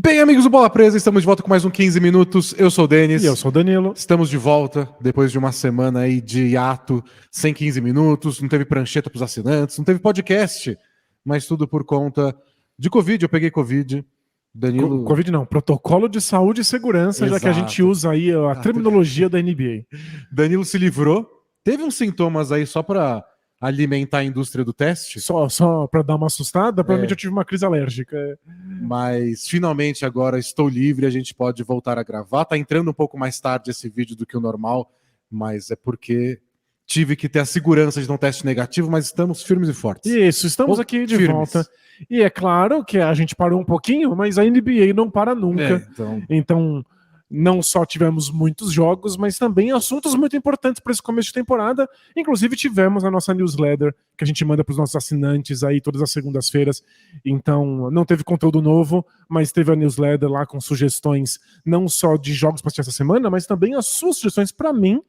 Bem, amigos do Bola Presa, estamos de volta com mais um 15 minutos. Eu sou o Denis. E eu sou o Danilo. Estamos de volta depois de uma semana aí de hiato, sem 15 minutos, não teve prancheta para os assinantes, não teve podcast, mas tudo por conta de Covid. Eu peguei Covid. Danilo... Covid não, protocolo de saúde e segurança, Exato. Já que a gente usa aí a terminologia da NBA. Danilo se livrou. Teve uns sintomas aí só para alimentar a indústria do teste. Só para dar uma assustada, provavelmente eu tive uma crise alérgica. Mas finalmente agora estou livre, a gente pode voltar a gravar. Tá entrando um pouco mais tarde esse vídeo do que o normal, mas é porque tive que ter a segurança de não teste negativo, mas estamos firmes e fortes. Isso, estamos aqui de volta. E é claro que a gente parou um pouquinho, mas a NBA não para nunca. Então não só tivemos muitos jogos, mas também assuntos muito importantes para esse começo de temporada. Inclusive tivemos a nossa newsletter, que a gente manda para os nossos assinantes aí todas as segundas-feiras. Então não teve conteúdo novo, mas teve a newsletter lá com sugestões não só de jogos para assistir essa semana, mas também as suas sugestões para mim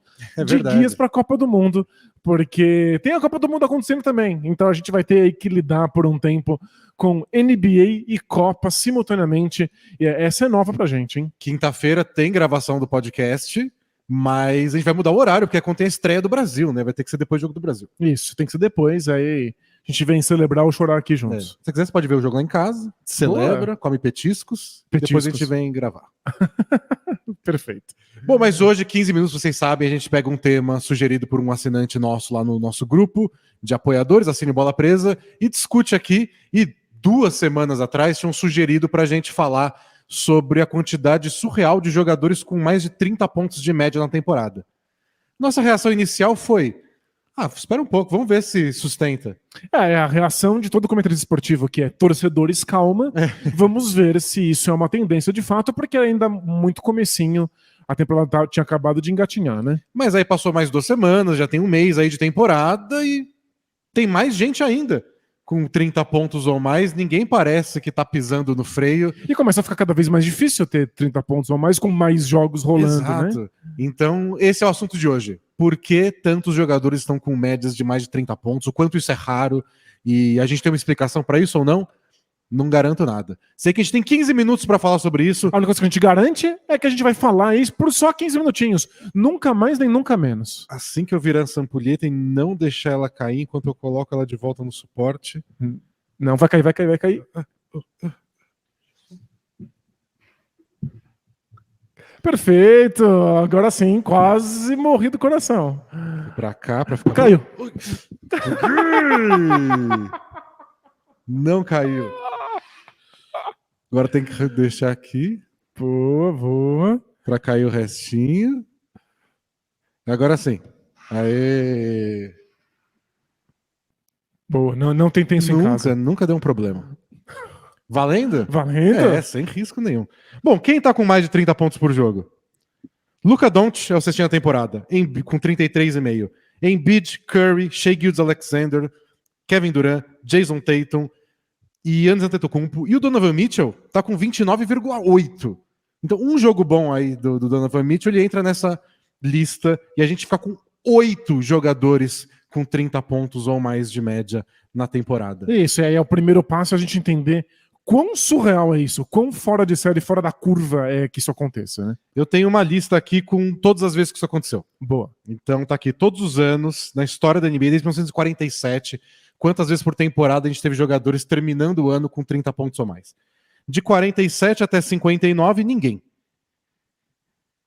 de guias para a Copa do Mundo. Porque tem a Copa do Mundo acontecendo também. Então a gente vai ter que lidar por um tempo com NBA e Copa simultaneamente. E essa é nova pra gente, hein? Quinta-feira tem gravação do podcast, mas a gente vai mudar o horário, porque contém a estreia do Brasil, né? Vai ter que ser depois do jogo do Brasil. Isso, tem que ser depois, aí a gente vem celebrar ou chorar aqui juntos. Se você quiser, você pode ver o jogo lá em casa, celebra, come petiscos, depois a gente vem gravar. Perfeito. Bom, mas hoje, 15 minutos, vocês sabem, a gente pega um tema sugerido por um assinante nosso lá no nosso grupo de apoiadores, Assine Bola Presa, e discute aqui. E 2 semanas atrás tinham sugerido pra gente falar sobre a quantidade surreal de jogadores com mais de 30 pontos de média na temporada. Nossa reação inicial foi: espera um pouco, vamos ver se sustenta. É a reação de todo comentarista esportivo, que é torcedores, calma. Vamos ver se isso é uma tendência de fato, porque ainda muito comecinho, a temporada tinha acabado de engatinhar, né? Mas aí passou mais 2 semanas, já tem um mês aí de temporada e tem mais gente ainda com 30 pontos ou mais. Ninguém parece que tá pisando no freio. E começa a ficar cada vez mais difícil ter 30 pontos ou mais com mais jogos rolando, Exato. Né? Então, esse é o assunto de hoje. Por que tantos jogadores estão com médias de mais de 30 pontos? O quanto isso é raro? E a gente tem uma explicação para isso ou não? Não garanto nada. Sei que a gente tem 15 minutos para falar sobre isso. A única coisa que a gente garante é que a gente vai falar isso por só 15 minutinhos. Nunca mais nem nunca menos. Assim que eu virar essa ampulheta e não deixar ela cair enquanto eu coloco ela de volta no suporte. Não, vai cair. Perfeito. Agora sim, quase morri do coração. Pra cá, pra ficar... Caiu. Não caiu. Agora tem que deixar aqui. Boa. Pra cair o restinho. Agora sim. Aê. Boa. Não tem tenso em casa. Nunca deu um problema. Valendo? Valendo? Sem risco nenhum. Bom, quem tá com mais de 30 pontos por jogo? Luka Doncic é o sextinho da temporada, com 33,5. Embiid, Curry, Shai Gilgeous-Alexander, Kevin Durant, Jason Tatum e Giannis Antetokounmpo. E o Donovan Mitchell tá com 29,8. Então, um jogo bom aí do Donovan Mitchell, ele entra nessa lista e a gente fica com 8 jogadores com 30 pontos ou mais de média na temporada. Isso, aí é o primeiro passo a gente entender quão surreal é isso, quão fora de série, fora da curva é que isso aconteça, né? Eu tenho uma lista aqui com todas as vezes que isso aconteceu. Boa. Então tá aqui, todos os anos, na história da NBA, desde 1947, quantas vezes por temporada a gente teve jogadores terminando o ano com 30 pontos ou mais. De 47 até 59, ninguém.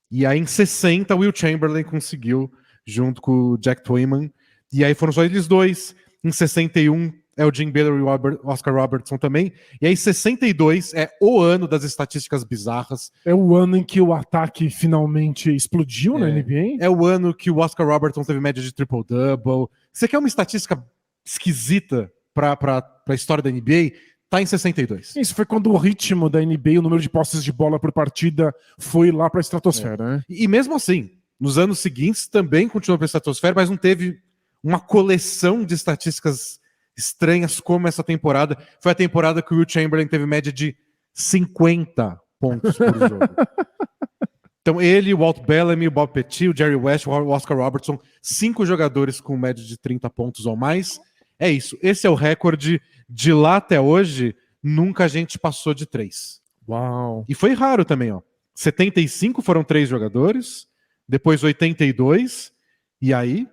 E aí em 60, o Will Chamberlain conseguiu, junto com o Jack Twyman. E aí foram só eles dois. Em 61, é o Jim Baylor e o Oscar Robertson também. E aí 62 é o ano das estatísticas bizarras. É o ano em que o ataque finalmente explodiu na NBA? É o ano que o Oscar Robertson teve média de triple-double. Você quer uma estatística esquisita para a história da NBA? Tá em 62. Isso foi quando o ritmo da NBA, o número de posses de bola por partida, foi lá para a estratosfera, né? E mesmo assim, nos anos seguintes também continuou para a estratosfera, mas não teve uma coleção de estatísticas estranhas como essa temporada. Foi a temporada que o Will Chamberlain teve média de 50 pontos por jogo. Então ele, o Walt Bellamy, o Bob Petit, o Jerry West, o Oscar Robertson, 5 jogadores com média de 30 pontos ou mais. É isso. Esse é o recorde. De lá até hoje, nunca a gente passou de 3. Uau! E foi raro também, ó. 75 foram 3 jogadores, depois 82, e aí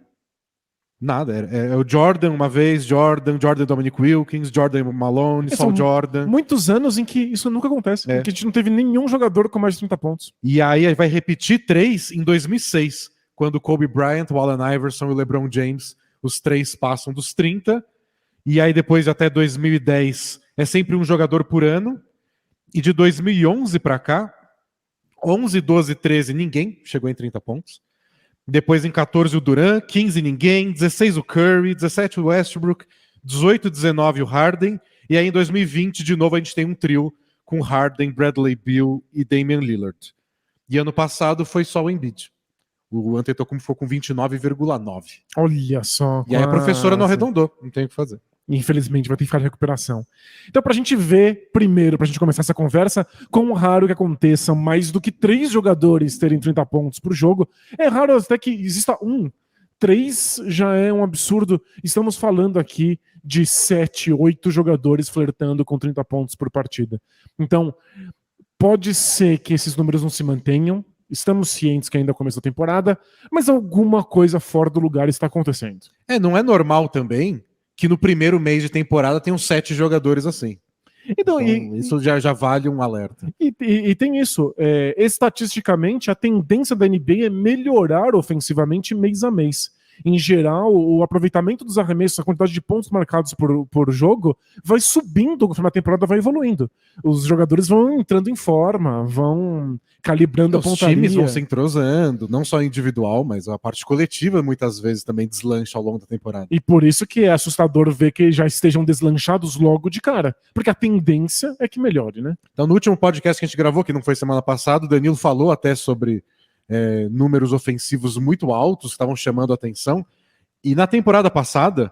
nada. É o Jordan uma vez, Jordan Dominic Wilkins, Jordan Malone, Saul Jordan. Muitos anos em que isso nunca acontece, em que a gente não teve nenhum jogador com mais de 30 pontos. E aí vai repetir 3 em 2006, quando Kobe Bryant, o Allen Iverson e o LeBron James, os 3 passam dos 30, e aí depois até 2010 é sempre um jogador por ano, e de 2011 para cá, 11, 12, 13, ninguém chegou em 30 pontos. Depois em 14 o Durant, 15 ninguém, 16 o Curry, 17 o Westbrook, 18, 19 o Harden, e aí em 2020 de novo a gente tem um trio com Harden, Bradley Beal e Damian Lillard. E ano passado foi só o Embiid. O Antetokounmpo ficou com 29,9. Olha só. E aí a professora não arredondou, não tem o que fazer. Infelizmente, vai ter que ficar de recuperação. Então, pra gente ver, primeiro, pra gente começar essa conversa, quão raro que aconteça mais do que 3 jogadores terem 30 pontos por jogo. É raro até que exista 3 já é um absurdo. Estamos falando aqui de 7, 8 jogadores flertando com 30 pontos por partida. Então, pode ser que esses números não se mantenham. Estamos cientes que ainda começou a temporada, mas alguma coisa fora do lugar está acontecendo. Não é normal também que no primeiro mês de temporada tem uns 7 jogadores assim. Então isso já vale um alerta. E tem isso. Estatisticamente, a tendência da NBA é melhorar ofensivamente mês a mês. Em geral, o aproveitamento dos arremessos, a quantidade de pontos marcados por jogo, vai subindo conforme a temporada vai evoluindo. Os jogadores vão entrando em forma, vão calibrando a pontaria. Os times vão se entrosando, não só individual, mas a parte coletiva muitas vezes também deslancha ao longo da temporada. E por isso que é assustador ver que já estejam deslanchados logo de cara, porque a tendência é que melhore, né? Então no último podcast que a gente gravou, que não foi semana passada, o Danilo falou até sobre números ofensivos muito altos que estavam chamando a atenção. E na temporada passada,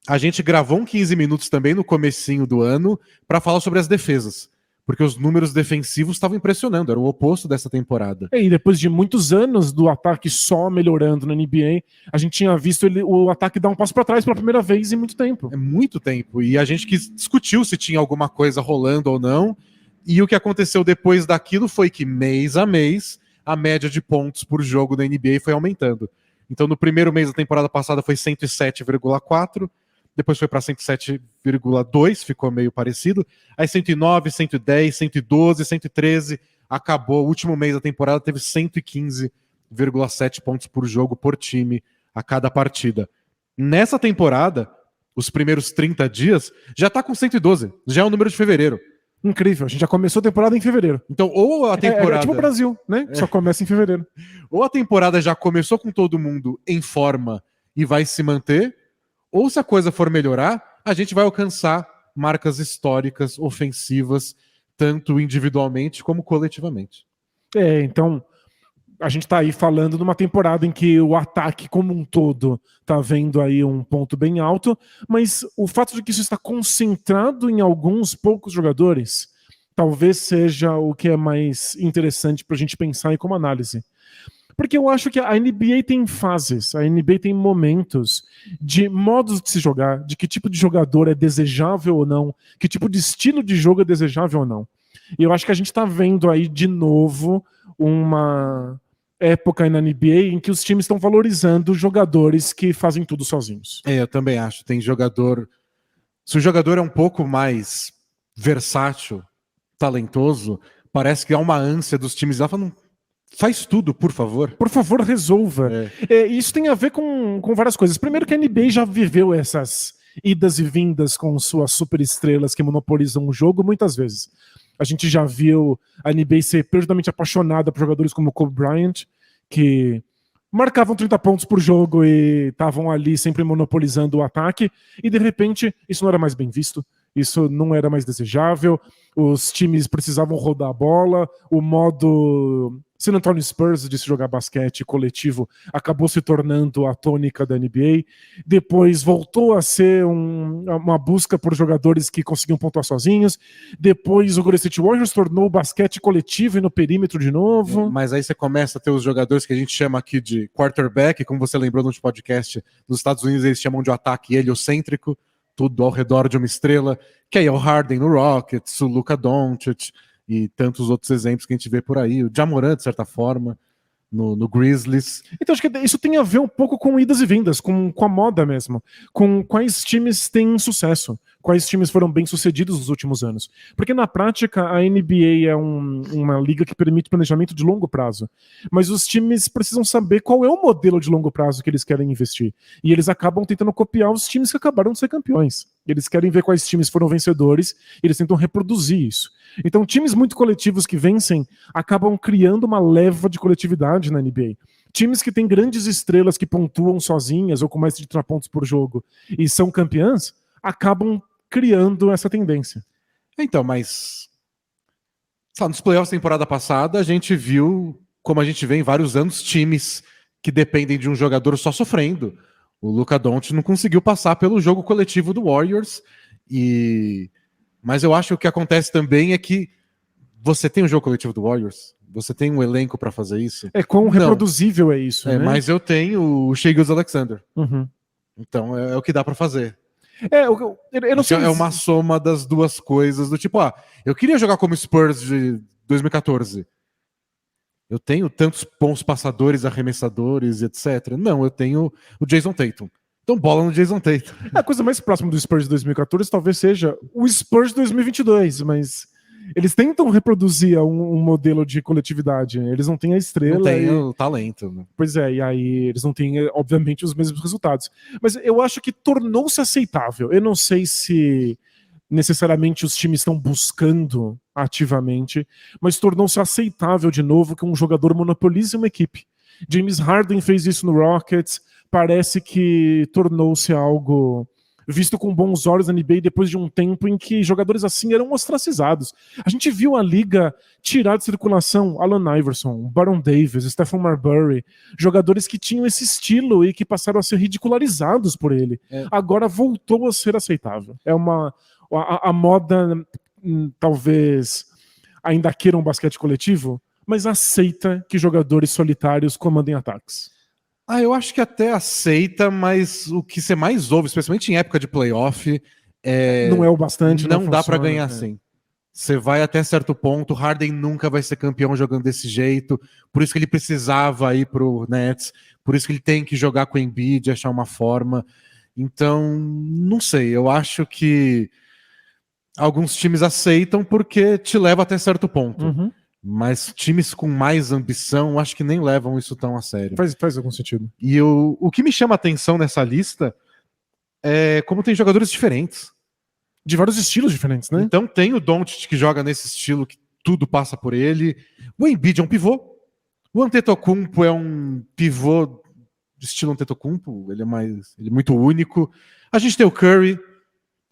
a gente gravou um 15 minutos também no comecinho do ano para falar sobre as defesas. Porque os números defensivos estavam impressionando, era o oposto dessa temporada. E depois de muitos anos do ataque só melhorando na NBA, a gente tinha visto o ataque dar um passo para trás pela primeira vez em muito tempo. É muito tempo. E a gente discutiu se tinha alguma coisa rolando ou não. E o que aconteceu depois daquilo foi que, mês a mês, a média de pontos por jogo da NBA foi aumentando. Então, no primeiro mês da temporada passada foi 107,4, depois foi para 107,2, ficou meio parecido. Aí 109, 110, 112, 113, acabou. O último mês da temporada teve 115,7 pontos por jogo por time a cada partida. Nessa temporada, os primeiros 30 dias, já está com 112, já é o número de fevereiro. Incrível, a gente já começou a temporada em fevereiro. Então, ou a temporada... É tipo o Brasil, né? Só começa em fevereiro. Ou a temporada já começou com todo mundo em forma e vai se manter, ou se a coisa for melhorar, a gente vai alcançar marcas históricas, ofensivas, tanto individualmente como coletivamente. Então, a gente tá aí falando de uma temporada em que o ataque como um todo tá vendo aí um ponto bem alto, mas o fato de que isso está concentrado em alguns poucos jogadores talvez seja o que é mais interessante pra gente pensar aí como análise. Porque eu acho que a NBA tem fases, a NBA tem momentos de modos de se jogar, de que tipo de jogador é desejável ou não, que tipo de estilo de jogo é desejável ou não. E eu acho que a gente tá vendo aí de novo uma época na NBA em que os times estão valorizando jogadores que fazem tudo sozinhos. Eu também acho. Tem jogador... Se o jogador é um pouco mais versátil, talentoso, parece que há uma ânsia dos times lá falando, faz tudo, por favor. Por favor, resolva. Isso tem a ver com várias coisas. Primeiro que a NBA já viveu essas idas e vindas com suas superestrelas que monopolizam o jogo muitas vezes. A gente já viu a NBA ser perdidamente apaixonada por jogadores como Kobe Bryant, que marcavam 30 pontos por jogo e estavam ali sempre monopolizando o ataque, e de repente isso não era mais bem visto, isso não era mais desejável, os times precisavam rodar a bola, o modo San Antonio Spurs de se jogar basquete coletivo acabou se tornando a tônica da NBA, depois voltou a ser uma busca por jogadores que conseguiam pontuar sozinhos, depois o Golden State Warriors tornou o basquete coletivo e no perímetro de novo. Mas aí você começa a ter os jogadores que a gente chama aqui de quarterback, como você lembrou no último podcast, nos Estados Unidos eles chamam de ataque heliocêntrico, tudo ao redor de uma estrela, que aí é o Harden no Rockets, o Luka Doncic, e tantos outros exemplos que a gente vê por aí. O Ja Morant, de certa forma, no Grizzlies. Então acho que isso tem a ver um pouco com idas e vindas, com a moda mesmo, com quais times têm sucesso, quais times foram bem sucedidos nos últimos anos. Porque na prática a NBA é uma liga que permite planejamento de longo prazo, mas os times precisam saber qual é o modelo de longo prazo que eles querem investir. E eles acabam tentando copiar os times que acabaram de ser campeões. Eles querem ver quais times foram vencedores, e eles tentam reproduzir isso. Então times muito coletivos que vencem acabam criando uma leva de coletividade na NBA. Times que têm grandes estrelas que pontuam sozinhas ou com mais de 30 pontos por jogo e são campeãs, acabam criando essa tendência. Então, mas nos playoffs da temporada passada, a gente viu, como a gente vê em vários anos, times que dependem de um jogador só sofrendo. O Luka Doncic não conseguiu passar pelo jogo coletivo do Warriors, mas eu acho que o que acontece também é que você tem um jogo coletivo do Warriors, você tem um elenco para fazer isso. Quão reproduzível é isso, né? Mas eu tenho o Shai Gilgeous-Alexander. Uhum. Então é o que dá para fazer. Eu não sei. É uma soma das duas coisas, do tipo, eu queria jogar como Spurs de 2014. Eu tenho tantos bons passadores, arremessadores, etc. Não, eu tenho o Jason Tatum. Então bola no Jason Tatum. A coisa mais próxima do Spurs de 2014 talvez seja o Spurs de 2022, mas eles tentam reproduzir um modelo de coletividade. Eles não têm a estrela. Não tem o talento. Né? Pois é, e aí eles não têm, obviamente, os mesmos resultados. Mas eu acho que tornou-se aceitável. Eu não sei se necessariamente os times estão buscando ativamente, mas tornou-se aceitável de novo que um jogador monopolize uma equipe. James Harden fez isso no Rockets, parece que tornou-se algo visto com bons olhos na NBA depois de um tempo em que jogadores assim eram ostracizados. A gente viu a liga tirar de circulação Allen Iverson, Baron Davis, Stephen Marbury, jogadores que tinham esse estilo e que passaram a ser ridicularizados por ele. Agora voltou a ser aceitável. A moda talvez ainda queira um basquete coletivo, mas aceita que jogadores solitários comandem ataques. Eu acho que até aceita, mas o que você mais ouve, especialmente em época de playoff, não é o bastante. Não dá pra ganhar assim. Você vai até certo ponto, Harden nunca vai ser campeão jogando desse jeito, por isso que ele precisava ir pro Nets, por isso que ele tem que jogar com o Embiid, achar uma forma. Então, não sei, eu acho que alguns times aceitam porque te leva até certo ponto. Uhum. Mas times com mais ambição, acho que nem levam isso tão a sério. Faz algum sentido. E o que me chama a atenção nessa lista é como tem jogadores diferentes. De vários estilos diferentes, né? Então tem o Doncic que joga nesse estilo que tudo passa por ele. O Embiid é um pivô. O Antetokounmpo é um pivô estilo Antetokounmpo. Ele é muito único. A gente tem o Curry,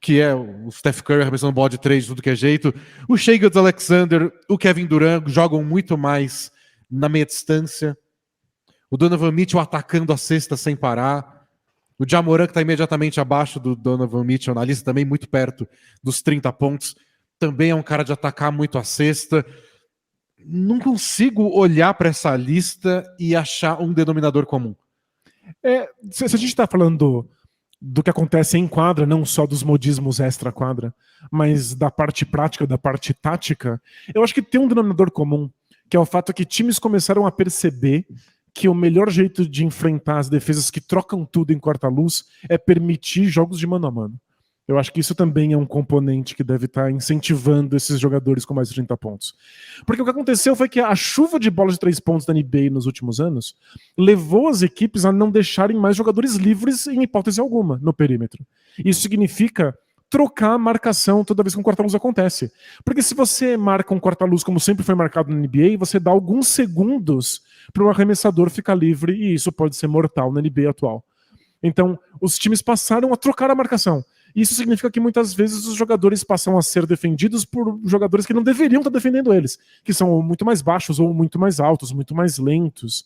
que é o Steph Curry arremessando bola de 3 de tudo que é jeito. O Shai Gilgeous-Alexander, o Kevin Durant jogam muito mais na meia distância. O Donovan Mitchell atacando a cesta sem parar. O Ja Morant, que está imediatamente abaixo do Donovan Mitchell na lista, também muito perto dos 30 pontos. Também é um cara de atacar muito a cesta. Não consigo olhar para essa lista e achar um denominador comum. Se a gente está falando do que acontece em quadra, não só dos modismos extra-quadra, mas da parte prática, da parte tática, eu acho que tem um denominador comum, que é o fato que times começaram a perceber que o melhor jeito de enfrentar as defesas que trocam tudo em quarta-luz é permitir jogos de mano a mano. Eu acho que isso também é um componente que deve estar incentivando esses jogadores com mais de 30 pontos. Porque o que aconteceu foi que a chuva de bolas de 3 pontos da NBA nos últimos anos levou as equipes a não deixarem mais jogadores livres em hipótese alguma no perímetro. Isso significa trocar a marcação toda vez que um quarta-luz acontece. Porque se você marca um quarta-luz como sempre foi marcado na NBA, você dá alguns segundos para o arremessador ficar livre e isso pode ser mortal na NBA atual. Então, os times passaram a trocar a marcação. Isso significa que muitas vezes os jogadores passam a ser defendidos por jogadores que não deveriam estar defendendo eles, que são muito mais baixos ou muito mais altos, muito mais lentos.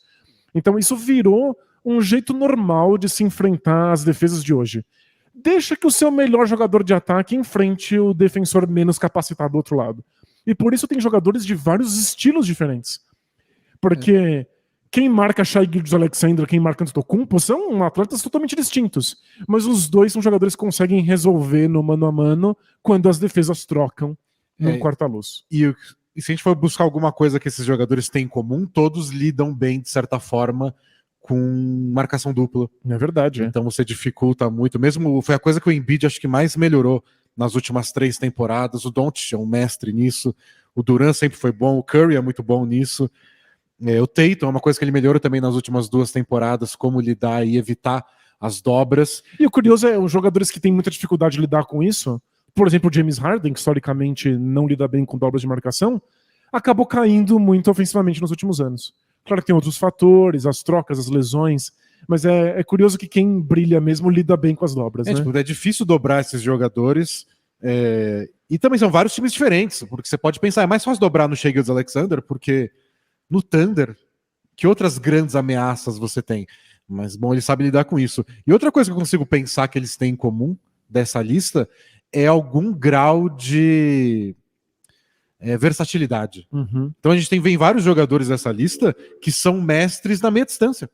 Então isso virou um jeito normal de se enfrentar as defesas de hoje. Deixa que o seu melhor jogador de ataque enfrente o defensor menos capacitado do outro lado. E por isso tem jogadores de vários estilos diferentes. Porque quem marca Shai Gilgeous-Alexander, quem marca Antetokounmpo são atletas totalmente distintos. Mas os dois são jogadores que conseguem resolver no mano a mano quando as defesas trocam num quarta-luz. E E se a gente for buscar alguma coisa que esses jogadores têm em comum, todos lidam bem, de certa forma, com marcação dupla. É verdade. Então você dificulta muito. Mesmo foi a coisa que o Embiid acho que mais melhorou nas últimas 3 temporadas. O Doncic é um mestre nisso. O Durant sempre foi bom. O Curry é muito bom nisso. O Tatum é uma coisa que ele melhorou também nas últimas 2 temporadas, como lidar e evitar as dobras. E o curioso é os jogadores que têm muita dificuldade de lidar com isso. Por exemplo, o James Harden, que historicamente não lida bem com dobras de marcação, acabou caindo muito ofensivamente nos últimos anos. Claro que tem outros fatores, as trocas, as lesões, mas é curioso que quem brilha mesmo lida bem com as dobras. Né? Tipo, é difícil dobrar esses jogadores, e também são vários times diferentes, porque você pode pensar, é mais fácil dobrar no Shai Gilgeous-Alexander, porque no Thunder, que outras grandes ameaças você tem? Mas, bom, ele sabe lidar com isso. E outra coisa que eu consigo pensar que eles têm em comum dessa lista é algum grau de versatilidade. Uhum. Então a gente vem vários jogadores dessa lista que são mestres na meia distância.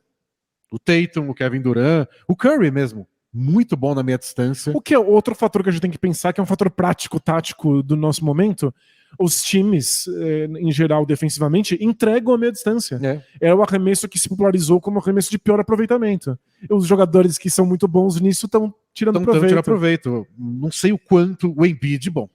O Tatum, o Kevin Durant, o Curry mesmo, muito bom na meia distância. O que é outro fator que a gente tem que pensar, que é um fator prático, tático do nosso momento. Os times, em geral, defensivamente, entregam a meia distância. É o arremesso que se popularizou como arremesso de pior aproveitamento. Os jogadores que são muito bons nisso estão tirando proveito. Não sei o quanto o Embiid, bom.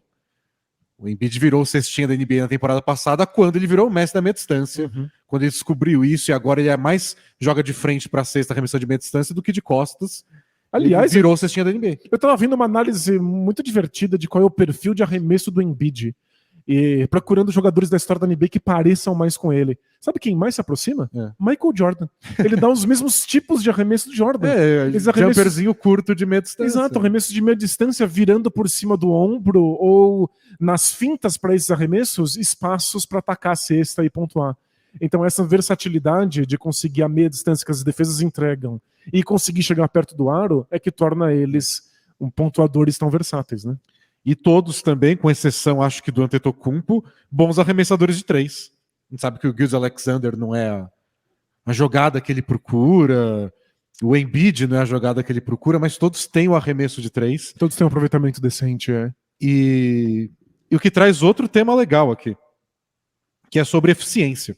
O Embiid virou o cestinha da NBA na temporada passada, quando ele virou o mestre da meia distância. Uhum. Quando ele descobriu isso, e agora ele mais joga de frente para a cesta arremessão de meia distância do que de costas. Aliás, ele virou o cestinha da NBA. Eu estava vendo uma análise muito divertida de qual é o perfil de arremesso do Embiid. E procurando jogadores da história da NBA que pareçam mais com ele. Sabe quem mais se aproxima? Michael Jordan. Ele dá os mesmos tipos de arremesso do Jordan. Jumperzinho curto de meia distância. Exato, arremesso de meia distância virando por cima do ombro ou nas fintas para esses arremessos, espaços para atacar a cesta e pontuar. Então essa versatilidade de conseguir a meia distância que as defesas entregam e conseguir chegar perto do aro é que torna eles pontuadores tão versáteis, né? E todos também, com exceção, acho que do Antetokounmpo, bons arremessadores de 3. A gente sabe que o Gilgeous-Alexander não é a jogada que ele procura, o Embiid não é a jogada que ele procura, mas todos têm o arremesso de 3. Todos têm um aproveitamento decente, E o que traz outro tema legal aqui, que é sobre eficiência.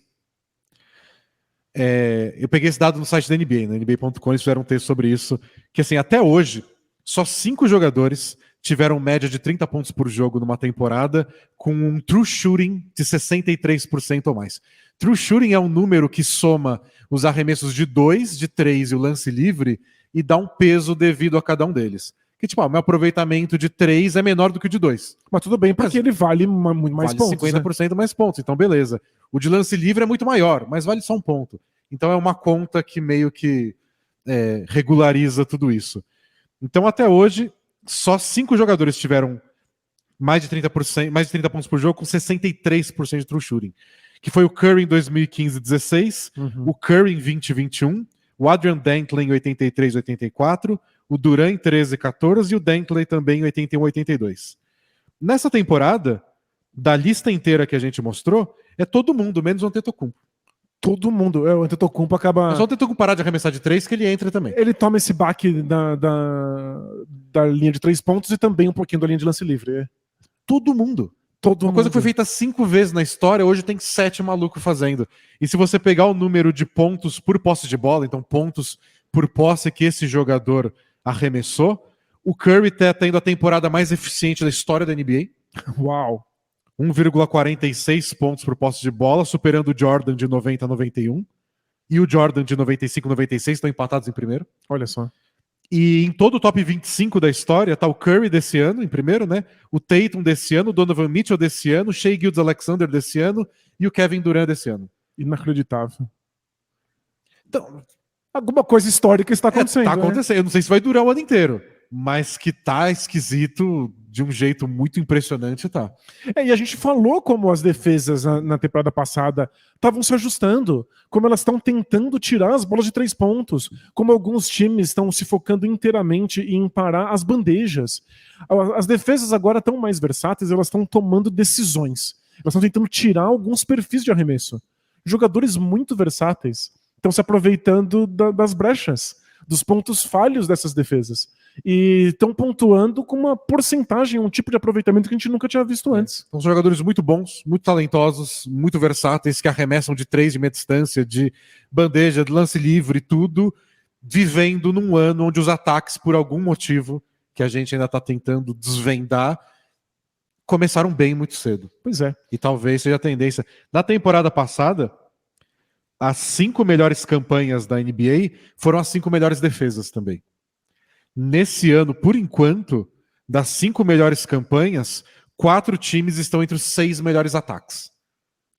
Eu peguei esse dado no site da NBA, na NBA.com, eles fizeram um texto sobre isso, que assim, até hoje, só 5 jogadores tiveram média de 30 pontos por jogo numa temporada com um true shooting de 63% ou mais. True shooting é um número que soma os arremessos de 2, de 3 e o lance livre e dá um peso devido a cada um deles. Que tipo, o meu aproveitamento de 3 é menor do que o de 2. Mas tudo bem, porque ele vale muito mais pontos. 50% mais pontos, então beleza. O de lance livre é muito maior, mas vale só um ponto. Então é uma conta que meio que regulariza tudo isso. Então até hoje, só 5 jogadores tiveram mais de 30 pontos por jogo com 63% de true shooting. Que foi o Curry em 2015-16, o Curry em 20-21, o Adrian Dantley em 83-84, o Durant em 13-14 e o Dantley também em 81-82. Nessa temporada, da lista inteira que a gente mostrou, é todo mundo, menos o Antetokounmpo. Todo mundo. O Antetokounmpo acaba... É só o Antetokounmpo parar de arremessar de 3 que ele entra também. Ele toma esse baque da linha de 3 pontos e também um pouquinho da linha de lance livre. Todo mundo. Uma coisa que foi feita 5 vezes na história, hoje tem 7 malucos fazendo. E se você pegar o número de pontos por posse de bola, então pontos por posse que esse jogador arremessou, o Curry tá tendo a temporada mais eficiente da história da NBA. Uau! 1,46 pontos por posse de bola, superando o Jordan de 90 a 91. E o Jordan de 95 a 96 estão empatados em primeiro. Olha só. E em todo o top 25 da história tá o Curry desse ano, em primeiro, né? O Tatum desse ano, o Donovan Mitchell desse ano, o Shai Gilgeous-Alexander desse ano e o Kevin Durant desse ano. Inacreditável. Então, alguma coisa histórica está acontecendo. Tá acontecendo. Eu não sei se vai durar o ano inteiro, mas que tá esquisito de um jeito muito impressionante, tá. E a gente falou como as defesas na temporada passada estavam se ajustando, como elas estão tentando tirar as bolas de 3 pontos, como alguns times estão se focando inteiramente em parar as bandejas. As defesas agora estão mais versáteis, elas estão tomando decisões. Elas estão tentando tirar alguns perfis de arremesso. Jogadores muito versáteis estão se aproveitando das brechas dos pontos falhos dessas defesas. E estão pontuando com uma porcentagem, um tipo de aproveitamento que a gente nunca tinha visto antes. São jogadores muito bons, muito talentosos, muito versáteis, que arremessam de 3 de meia distância, de bandeja, de lance livre, tudo, vivendo num ano onde os ataques, por algum motivo, que a gente ainda está tentando desvendar, começaram bem muito cedo. Pois é. E talvez seja a tendência. Na temporada passada, as 5 melhores campanhas da NBA foram as 5 melhores defesas também. Nesse ano, por enquanto, das 5 melhores campanhas, 4 times estão entre os 6 melhores ataques.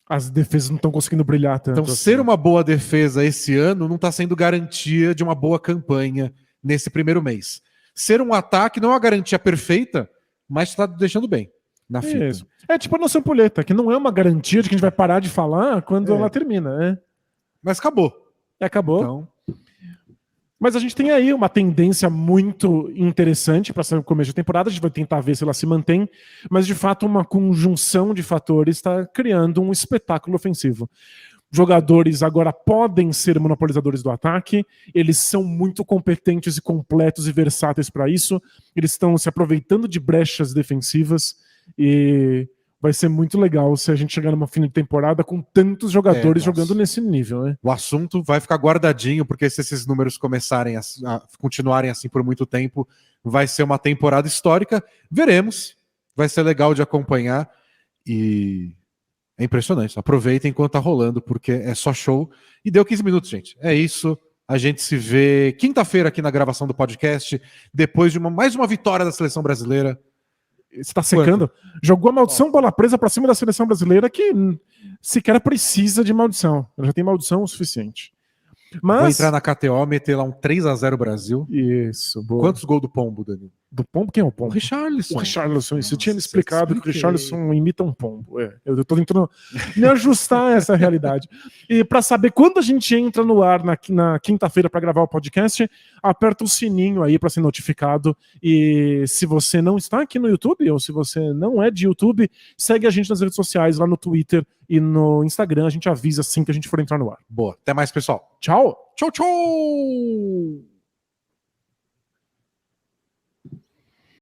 As defesas não estão conseguindo brilhar tanto. Então, ser uma boa defesa esse ano não está sendo garantia de uma boa campanha nesse primeiro mês. Ser um ataque não é uma garantia perfeita, mas está deixando bem na fita. Isso. É tipo a nossa ampulheta, que não é uma garantia de que a gente vai parar de falar quando ela termina, né? Mas acabou. Acabou. Então... Mas a gente tem aí uma tendência muito interessante para o começo de temporada. A gente vai tentar ver se ela se mantém. Mas, de fato, uma conjunção de fatores está criando um espetáculo ofensivo. Jogadores agora podem ser monopolizadores do ataque. Eles são muito competentes e completos e versáteis para isso. Eles estão se aproveitando de brechas defensivas. E vai ser muito legal se a gente chegar numa fim de temporada com tantos jogadores jogando nesse nível, né? O assunto vai ficar guardadinho, porque se esses números começarem a continuarem assim por muito tempo, vai ser uma temporada histórica. Veremos. Vai ser legal de acompanhar. E é impressionante. Aproveitem enquanto tá rolando, porque é só show. E deu 15 minutos, gente. É isso. A gente se vê quinta-feira aqui na gravação do podcast, depois de mais uma vitória da seleção brasileira. Você tá secando? Jogou a maldição bola presa pra cima da seleção brasileira, que sequer precisa de maldição. Ela já tem maldição o suficiente. Mas... Vou entrar na KTO, meter lá um 3-0 Brasil. Isso, boa. Quantos gols do Pombo, Danilo? Do Pombo? Quem é o Pombo? O Richarlison. O Richarlison. Você tinha me explicado que o Richarlison imita um pombo. Eu tô tentando me ajustar a essa realidade. E para saber quando a gente entra no ar na quinta-feira para gravar o podcast, aperta o sininho aí para ser notificado. E se você não está aqui no YouTube, ou se você não é de YouTube, segue a gente nas redes sociais, lá no Twitter e no Instagram. A gente avisa assim que a gente for entrar no ar. Boa. Até mais, pessoal. Tchau. Tchau, tchau!